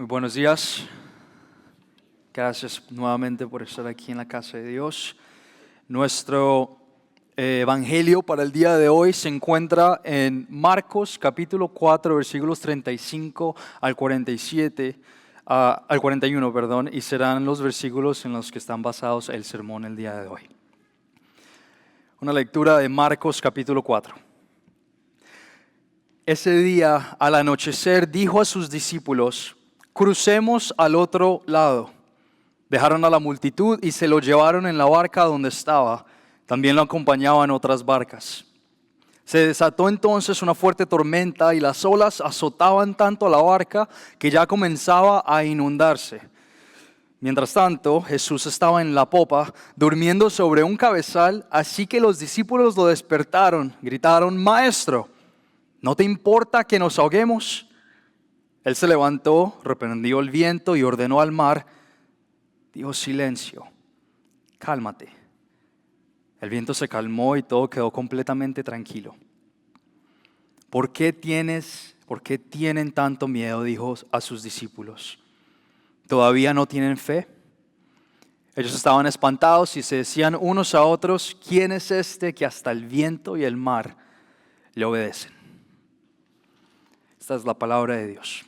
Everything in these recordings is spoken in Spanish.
Muy buenos días. Gracias nuevamente por estar aquí en la casa de Dios. Nuestro evangelio para el día de hoy se encuentra en Marcos capítulo 4, versículos 35 al 47, al 41, perdón, y serán los versículos en los que están basados el sermón el día de hoy. Una lectura de Marcos capítulo 4. Ese día, al anochecer, dijo a sus discípulos: crucemos al otro lado. Dejaron a la multitud y se lo llevaron en la barca donde estaba. También lo acompañaban otras barcas. Se desató entonces una fuerte tormenta y las olas azotaban tanto a la barca que ya comenzaba a inundarse. Mientras tanto, Jesús estaba en la popa, durmiendo sobre un cabezal, así que los discípulos lo despertaron. Gritaron: Maestro, ¿no te importa que nos ahoguemos? Él se levantó, reprendió el viento y ordenó al mar. Dijo: silencio, cálmate. El viento se calmó y todo quedó completamente tranquilo. ¿Por qué tienen tanto miedo?, dijo a sus discípulos. ¿Todavía no tienen fe? Ellos estaban espantados y se decían unos a otros: ¿quién es este que hasta el viento y el mar le obedecen? Esta es la palabra de Dios.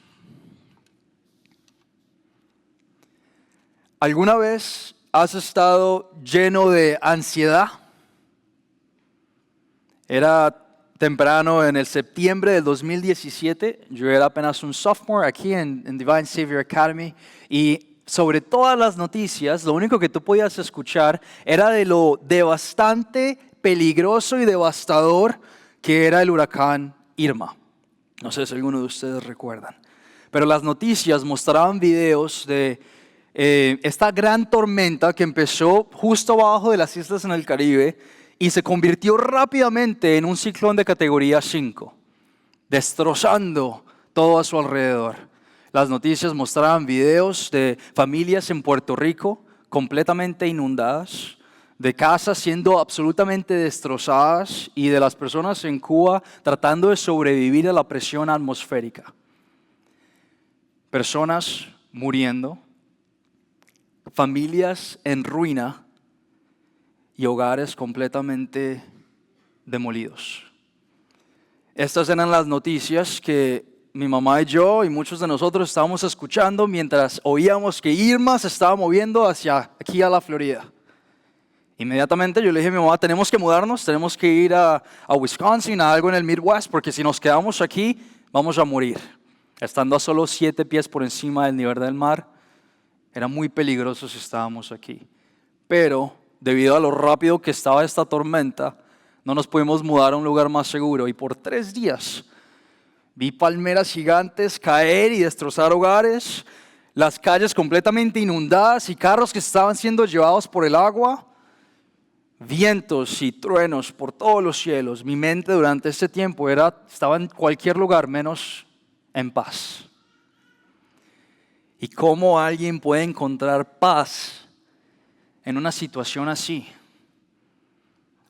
¿Alguna vez has estado lleno de ansiedad? Era temprano en el septiembre del 2017. Yo era apenas un sophomore aquí en Divine Savior Academy. Y sobre todas las noticias, lo único que tú podías escuchar era de lo devastante, peligroso y devastador que era el huracán Irma. No sé si alguno de ustedes recuerdan. Pero las noticias mostraban videos de esta gran tormenta que empezó justo abajo de las islas en el Caribe y se convirtió rápidamente en un ciclón de categoría 5, destrozando todo a su alrededor. Las noticias mostraban videos de familias en Puerto Rico completamente inundadas, de casas siendo absolutamente destrozadas y de las personas en Cuba tratando de sobrevivir a la presión atmosférica. Personas muriendo, familias en ruina y hogares completamente demolidos. Estas eran las noticias que mi mamá y yo y muchos de nosotros estábamos escuchando mientras oíamos que Irma se estaba moviendo hacia aquí a la Florida. Inmediatamente yo le dije a mi mamá: tenemos que mudarnos, tenemos que ir a Wisconsin, a algo en el Midwest, porque si nos quedamos aquí vamos a morir. Estando a solo 7 pies por encima del nivel del mar, era muy peligroso si estábamos aquí. Pero debido a lo rápido que estaba esta tormenta, no nos pudimos mudar a un lugar más seguro. Y por 3 días vi palmeras gigantes caer y destrozar hogares, las calles completamente inundadas y carros que estaban siendo llevados por el agua, vientos y truenos por todos los cielos. Mi mente durante este tiempo estaba en cualquier lugar menos en paz. ¿Y cómo alguien puede encontrar paz en una situación así?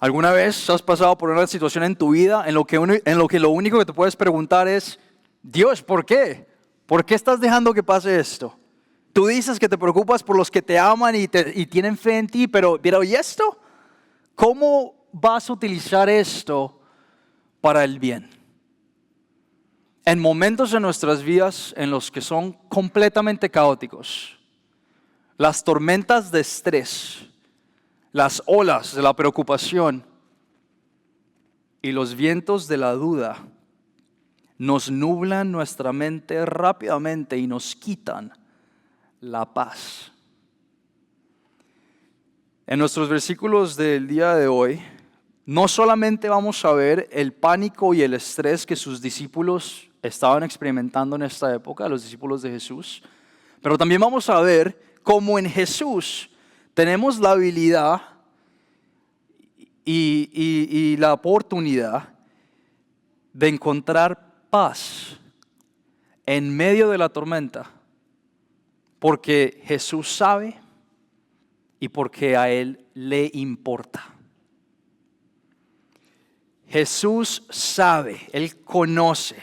¿Alguna vez has pasado por una situación en tu vida en lo que lo único que te puedes preguntar es: Dios, ¿por qué? ¿Por qué estás dejando que pase esto? Tú dices que te preocupas por los que te aman y tienen fe en ti, pero ¿y esto? ¿Cómo vas a utilizar esto para el bien? En momentos de nuestras vidas en los que son completamente caóticos, las tormentas de estrés, las olas de la preocupación y los vientos de la duda nos nublan nuestra mente rápidamente y nos quitan la paz. En nuestros versículos del día de hoy, no solamente vamos a ver el pánico y el estrés que sus discípulos estaban experimentando en esta época, los discípulos de Jesús, pero también vamos a ver cómo en Jesús tenemos la habilidad y la oportunidad de encontrar paz en medio de la tormenta, porque Jesús sabe y porque a Él le importa. Jesús sabe, Él conoce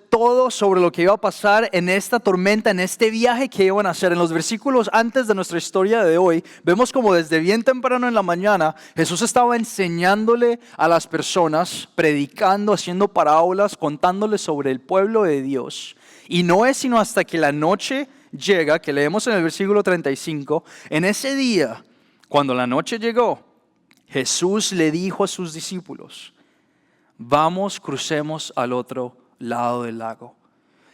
todo sobre lo que iba a pasar en esta tormenta, en este viaje que iban a hacer. En los versículos antes de nuestra historia de hoy, vemos como desde bien temprano en la mañana, Jesús estaba enseñándole a las personas, predicando, haciendo parábolas, contándoles sobre el pueblo de Dios. Y no es sino hasta que la noche llega, que leemos en el versículo 35, en ese día, cuando la noche llegó, Jesús le dijo a sus discípulos: vamos, crucemos al otro lado del lago.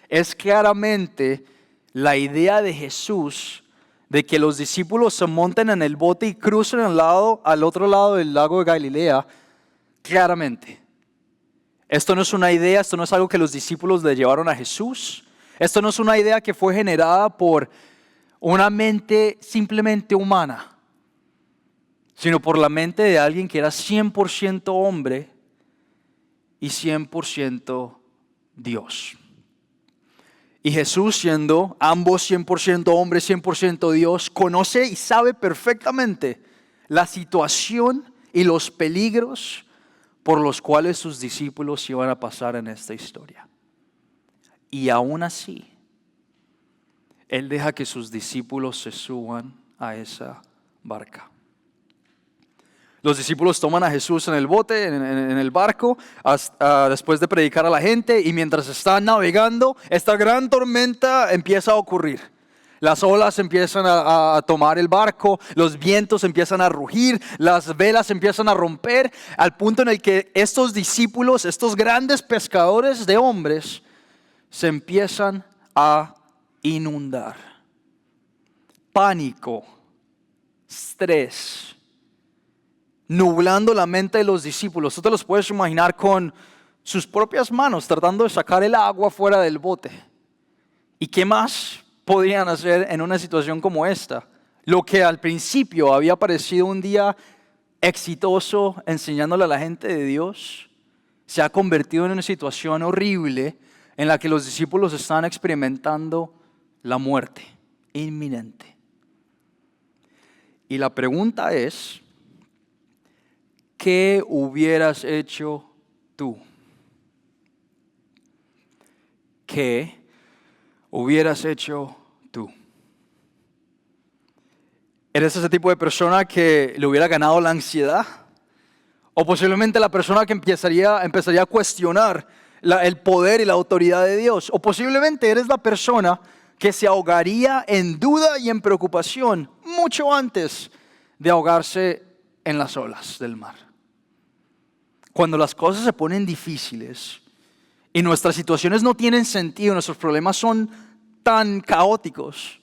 Es claramente la idea de Jesús de que los discípulos se monten en el bote y crucen al otro lado del lago de Galilea, claramente. Esto no es una idea, esto no es algo que los discípulos le llevaron a Jesús. Esto no es una idea que fue generada por una mente simplemente humana, sino por la mente de alguien que era 100% hombre y 100% Dios. Y Jesús, siendo ambos 100% hombre, 100% Dios, conoce y sabe perfectamente la situación y los peligros por los cuales sus discípulos iban a pasar en esta historia. Y aún así, Él deja que sus discípulos se suban a esa barca. Los discípulos toman a Jesús en el bote, en el barco, después de predicar a la gente, y mientras están navegando, esta gran tormenta empieza a ocurrir. Las olas empiezan a tomar el barco, los vientos empiezan a rugir, las velas empiezan a romper, al punto en el que estos discípulos, estos grandes pescadores de hombres, se empiezan a inundar. Pánico, estrés, nublando la mente de los discípulos. Tú te los puedes imaginar con sus propias manos tratando de sacar el agua fuera del bote. ¿Y qué más podrían hacer en una situación como esta? Lo que al principio había parecido un día exitoso enseñándole a la gente de Dios, se ha convertido en una situación horrible en la que los discípulos están experimentando la muerte inminente. Y la pregunta es: ¿qué hubieras hecho tú? ¿Qué hubieras hecho tú? ¿Eres ese tipo de persona que le hubiera ganado la ansiedad? ¿O posiblemente la persona que empezaría a cuestionar el poder y la autoridad de Dios? ¿O posiblemente eres la persona que se ahogaría en duda y en preocupación mucho antes de ahogarse en las olas del mar? Cuando las cosas se ponen difíciles y nuestras situaciones no tienen sentido, nuestros problemas son tan caóticos,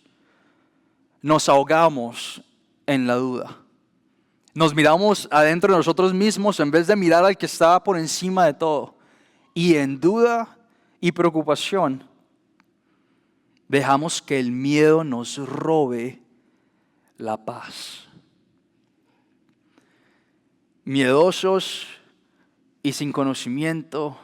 nos ahogamos en la duda. Nos miramos adentro de nosotros mismos en vez de mirar al que está por encima de todo. Y en duda y preocupación dejamos que el miedo nos robe la paz. Miedosos y sin conocimiento,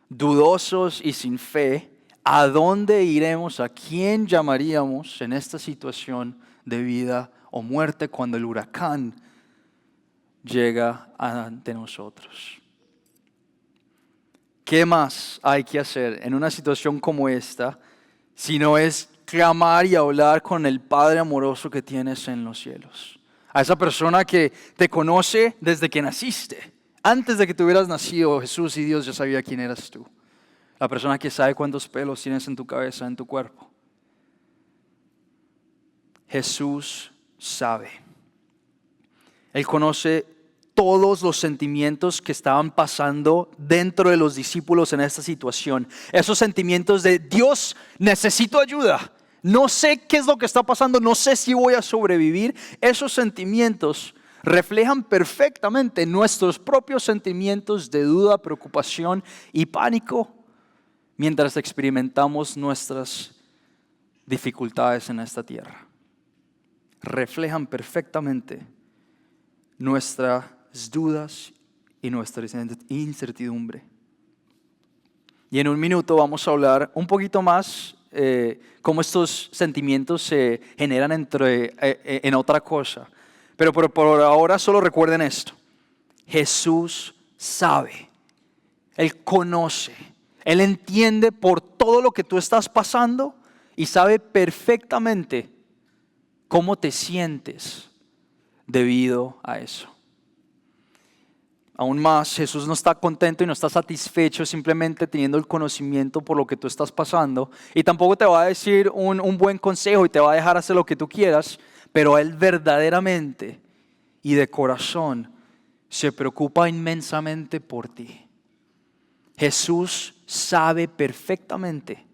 dudosos y sin fe, ¿a dónde iremos? ¿A quién llamaríamos en esta situación de vida o muerte cuando el huracán llega ante nosotros? ¿Qué más hay que hacer en una situación como esta si no es clamar y hablar con el Padre amoroso que tienes en los cielos? A esa persona que te conoce desde que naciste. Antes de que tú hubieras nacido, Jesús y Dios ya sabía quién eras tú. La persona que sabe cuántos pelos tienes en tu cabeza, en tu cuerpo. Jesús sabe. Él conoce todos los sentimientos que estaban pasando dentro de los discípulos en esta situación. Esos sentimientos de: Dios, necesito ayuda. No sé qué es lo que está pasando, no sé si voy a sobrevivir. Esos sentimientos reflejan perfectamente nuestros propios sentimientos de duda, preocupación y pánico mientras experimentamos nuestras dificultades en esta tierra. Reflejan perfectamente nuestras dudas y nuestra incertidumbre. Y en un minuto vamos a hablar un poquito más cómo estos sentimientos se generan en otra cosa. Pero por ahora solo recuerden esto: Jesús sabe, Él conoce, Él entiende por todo lo que tú estás pasando y sabe perfectamente cómo te sientes debido a eso. Aún más, Jesús no está contento y no está satisfecho simplemente teniendo el conocimiento por lo que tú estás pasando. Y tampoco te va a decir un buen consejo y te va a dejar hacer lo que tú quieras, pero Él verdaderamente y de corazón se preocupa inmensamente por ti. Jesús sabe perfectamente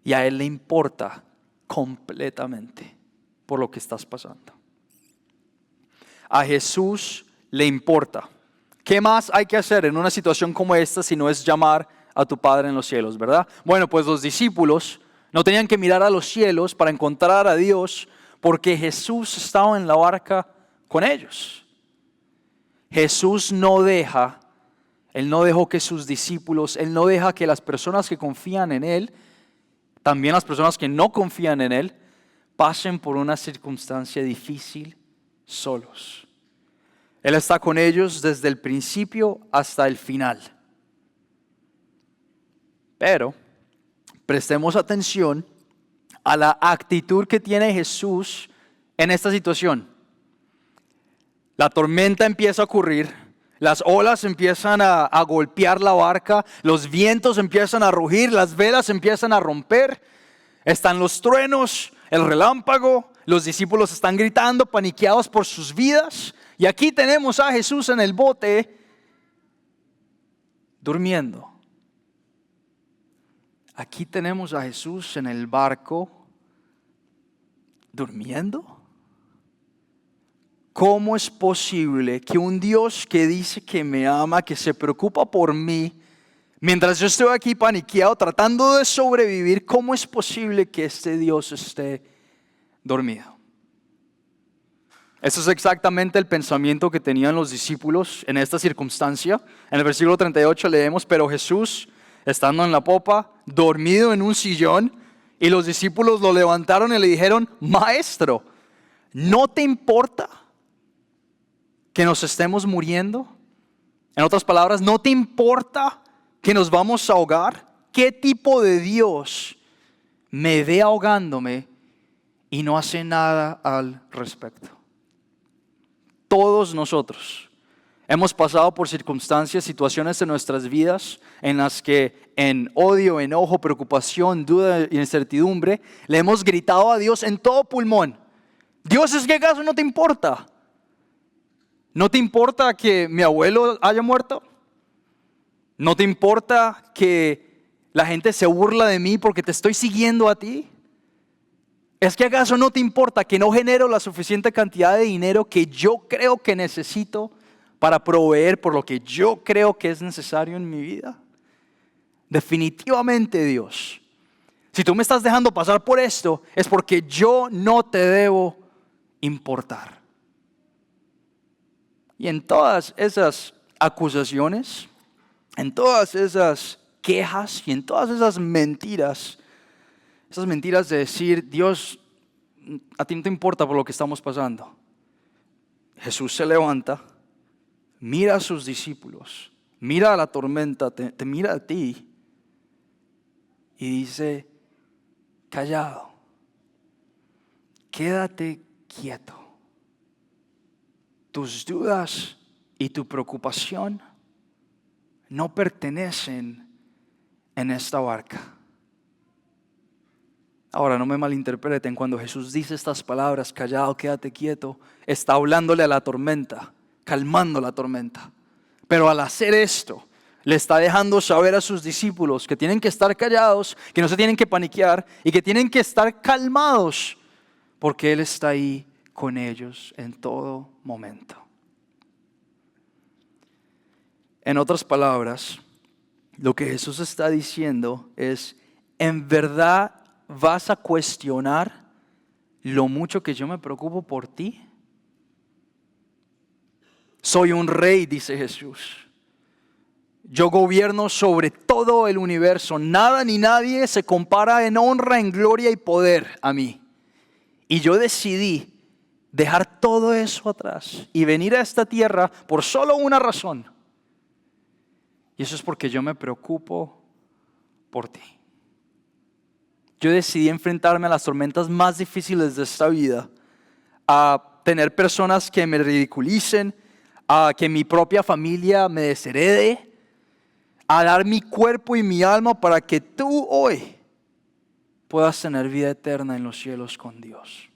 y a Él le importa completamente por lo que estás pasando. A Jesús le importa. ¿Qué más hay que hacer en una situación como esta si no es llamar a tu Padre en los cielos, verdad? Bueno, pues los discípulos no tenían que mirar a los cielos para encontrar a Dios porque Jesús estaba en la barca con ellos. Jesús no deja, Él no dejó que sus discípulos, Él no deja que las personas que confían en Él, también las personas que no confían en Él, pasen por una circunstancia difícil solos. Él está con ellos desde el principio hasta el final. Pero prestemos atención a la actitud que tiene Jesús en esta situación. La tormenta empieza a ocurrir, las olas empiezan a golpear la barca, los vientos empiezan a rugir, las velas empiezan a romper, están los truenos, el relámpago, los discípulos están gritando, paniqueados por sus vidas. Y aquí tenemos a Jesús en el bote, durmiendo. Aquí tenemos a Jesús en el barco, durmiendo. ¿Cómo es posible que un Dios que dice que me ama, que se preocupa por mí, mientras yo estoy aquí paniqueado, tratando de sobrevivir, cómo es posible que este Dios esté dormido? Eso es exactamente el pensamiento que tenían los discípulos en esta circunstancia. En el versículo 38 leemos, pero Jesús, estando en la popa, dormido en un sillón, y los discípulos lo levantaron y le dijeron, Maestro, ¿no te importa que nos estemos muriendo? En otras palabras, ¿no te importa que nos vamos a ahogar? ¿Qué tipo de Dios me ve ahogándome y no hace nada al respecto? Todos nosotros hemos pasado por circunstancias, situaciones en nuestras vidas en las que en odio, enojo, preocupación, duda y incertidumbre le hemos gritado a Dios en todo pulmón, Dios, ¿es que acaso no te importa? ¿No te importa que mi abuelo haya muerto? ¿No te importa que la gente se burla de mí porque te estoy siguiendo a ti? ¿Es que acaso no te importa que no genero la suficiente cantidad de dinero que yo creo que necesito para proveer por lo que yo creo que es necesario en mi vida? Definitivamente, Dios, si tú me estás dejando pasar por esto, es porque yo no te debo importar. Y en todas esas acusaciones, en todas esas quejas y en todas esas mentiras de decir, Dios, a ti no te importa por lo que estamos pasando. Jesús se levanta, mira a sus discípulos, mira a la tormenta, te mira a ti y dice, callado, quédate quieto. Tus dudas y tu preocupación no pertenecen en esta barca. Ahora, no me malinterpreten, cuando Jesús dice estas palabras, callado, quédate quieto, está hablándole a la tormenta, calmando la tormenta. Pero al hacer esto, le está dejando saber a sus discípulos que tienen que estar callados, que no se tienen que paniquear y que tienen que estar calmados, porque Él está ahí con ellos en todo momento. En otras palabras, lo que Jesús está diciendo es, ¿en verdad vas a cuestionar lo mucho que yo me preocupo por ti? Soy un rey, dice Jesús. Yo gobierno sobre todo el universo. Nada ni nadie se compara en honra, en gloria y poder a mí. Y yo decidí dejar todo eso atrás y venir a esta tierra por solo una razón. Y eso es porque yo me preocupo por ti. Yo decidí enfrentarme a las tormentas más difíciles de esta vida, a tener personas que me ridiculicen, a que mi propia familia me desherede, a dar mi cuerpo y mi alma para que tú hoy puedas tener vida eterna en los cielos con Dios.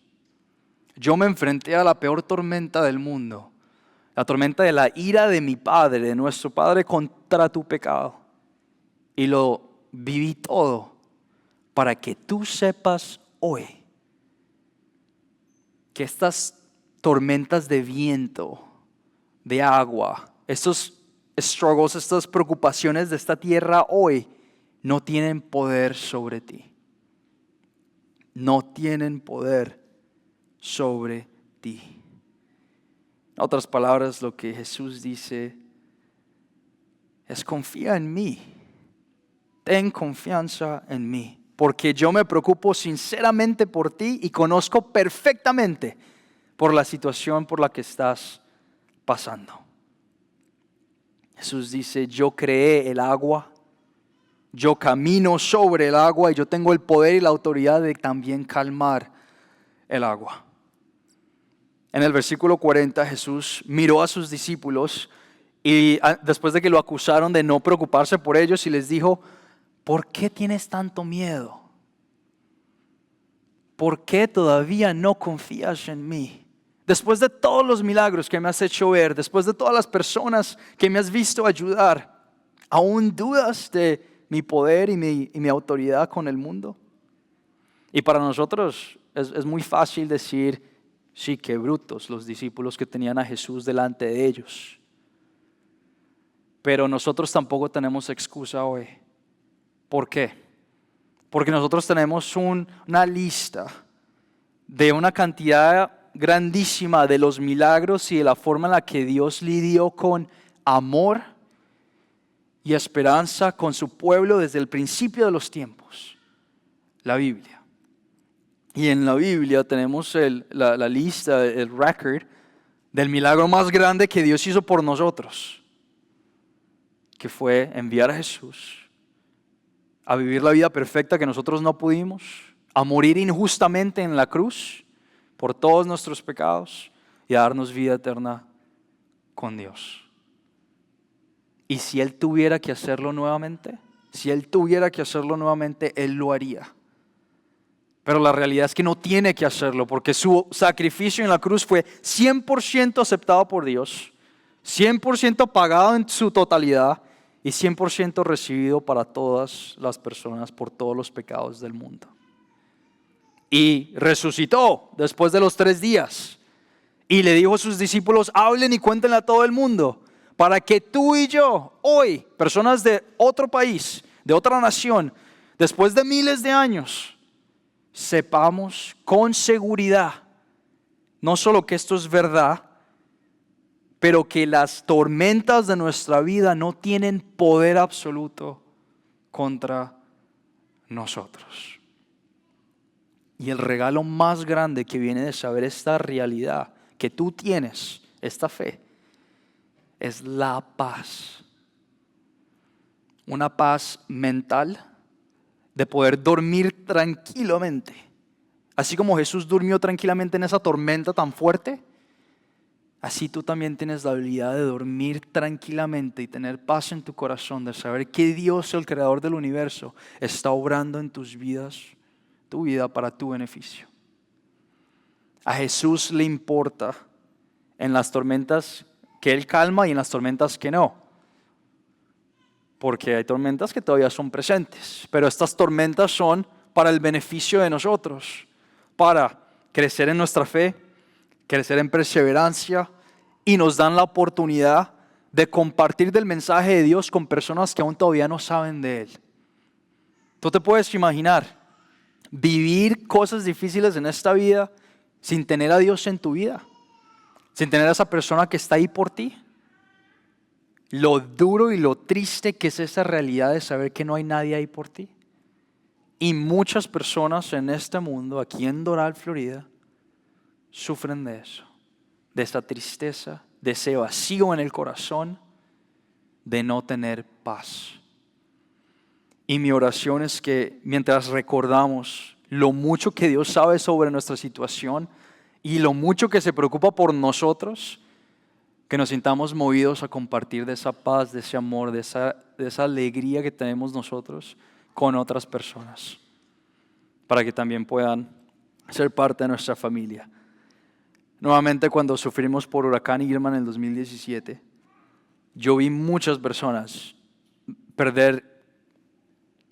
Yo me enfrenté a la peor tormenta del mundo, la tormenta de la ira de mi Padre, de nuestro Padre contra tu pecado. Y lo viví todo para que tú sepas hoy que estas tormentas de viento, de agua, estos struggles, estas preocupaciones de esta tierra hoy no tienen poder sobre ti. No tienen poder sobre ti. En otras palabras, lo que Jesús dice es: confía en mí. Ten confianza en mí, porque yo me preocupo sinceramente por ti y conozco perfectamente por la situación por la que estás pasando. Jesús dice: yo creé el agua, yo camino sobre el agua y yo tengo el poder y la autoridad de también calmar el agua. En el versículo 40 Jesús miró a sus discípulos y después de que lo acusaron de no preocuparse por ellos, y les dijo: ¿por qué tienes tanto miedo? ¿Por qué todavía no confías en mí? Después de todos los milagros que me has hecho ver, después de todas las personas que me has visto ayudar, ¿aún dudas de mi poder y mi autoridad con el mundo? Y para nosotros es muy fácil decir: sí, qué brutos los discípulos que tenían a Jesús delante de ellos. Pero nosotros tampoco tenemos excusa hoy. ¿Por qué? Porque nosotros tenemos una lista de una cantidad grandísima de los milagros y de la forma en la que Dios lidió con amor y esperanza con su pueblo desde el principio de los tiempos. La Biblia. Y en la Biblia tenemos la lista, el record del milagro más grande que Dios hizo por nosotros, que fue enviar a Jesús a vivir la vida perfecta que nosotros no pudimos, a morir injustamente en la cruz por todos nuestros pecados y a darnos vida eterna con Dios. Y si Él tuviera que hacerlo nuevamente, Él lo haría. Pero la realidad es que no tiene que hacerlo, porque su sacrificio en la cruz fue 100% aceptado por Dios, 100% pagado en su totalidad y 100% recibido para todas las personas por todos los pecados del mundo. Y resucitó después de los 3 días y le dijo a sus discípulos: hablen y cuéntenle a todo el mundo, para que tú y yo, hoy, personas de otro país, de otra nación, después de miles de años, sepamos con seguridad no solo que esto es verdad, pero que las tormentas de nuestra vida no tienen poder absoluto contra nosotros. Y el regalo más grande que viene de saber esta realidad, que tú tienes, esta fe, es la paz. Una paz mental, de poder dormir tranquilamente. Así como Jesús durmió tranquilamente en esa tormenta tan fuerte, así tú también tienes la habilidad de dormir tranquilamente y tener paz en tu corazón, de saber que Dios, el creador del universo, está obrando en tus vidas, tu vida para tu beneficio. A Jesús le importa en las tormentas que Él calma y en las tormentas que no. Porque hay tormentas que todavía son presentes, pero estas tormentas son para el beneficio de nosotros, para crecer en nuestra fe, crecer en perseverancia, y nos dan la oportunidad de compartir del mensaje de Dios con personas que aún todavía no saben de Él. Tú te puedes imaginar vivir cosas difíciles en esta vida sin tener a Dios en tu vida, sin tener a esa persona que está ahí por ti. Lo duro y lo triste que es esa realidad de saber que no hay nadie ahí por ti. Y muchas personas en este mundo, aquí en Doral, Florida, sufren de eso, de esa tristeza, de ese vacío en el corazón, de no tener paz. Y mi oración es que mientras recordamos lo mucho que Dios sabe sobre nuestra situación y lo mucho que se preocupa por nosotros, que nos sintamos movidos a compartir de esa paz, de ese amor, de esa alegría que tenemos nosotros con otras personas, para que también puedan ser parte de nuestra familia. Nuevamente, cuando sufrimos por huracán Irma en el 2017, yo vi muchas personas perder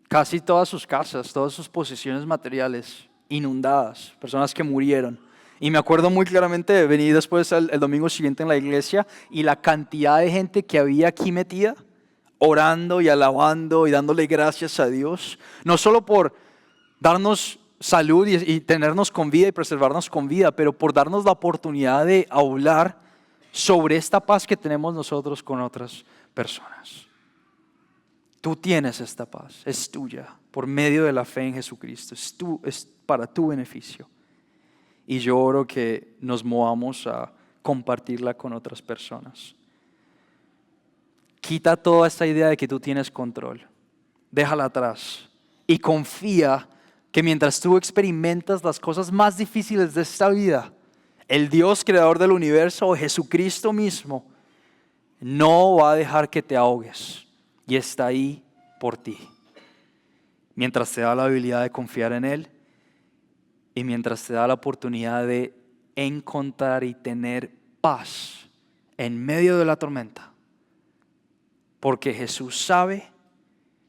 casi todas sus casas, todas sus posesiones materiales inundadas, personas que murieron. Y me acuerdo muy claramente de venir después el domingo siguiente en la iglesia y la cantidad de gente que había aquí metida, orando y alabando y dándole gracias a Dios, no solo por darnos salud y tenernos con vida y preservarnos con vida, pero por darnos la oportunidad de hablar sobre esta paz que tenemos nosotros con otras personas. Tú tienes esta paz, es tuya, por medio de la fe en Jesucristo, es para tu beneficio. Y yo oro que nos movamos a compartirla con otras personas. Quita toda esta idea de que tú tienes control, déjala atrás y confía que mientras tú experimentas las cosas más difíciles de esta vida, el Dios creador del universo o Jesucristo mismo no va a dejar que te ahogues y está ahí por ti. Mientras te da la habilidad de confiar en Él y mientras te da la oportunidad de encontrar y tener paz en medio de la tormenta. Porque Jesús sabe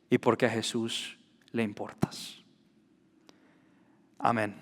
y porque a Jesús le importas. Amén.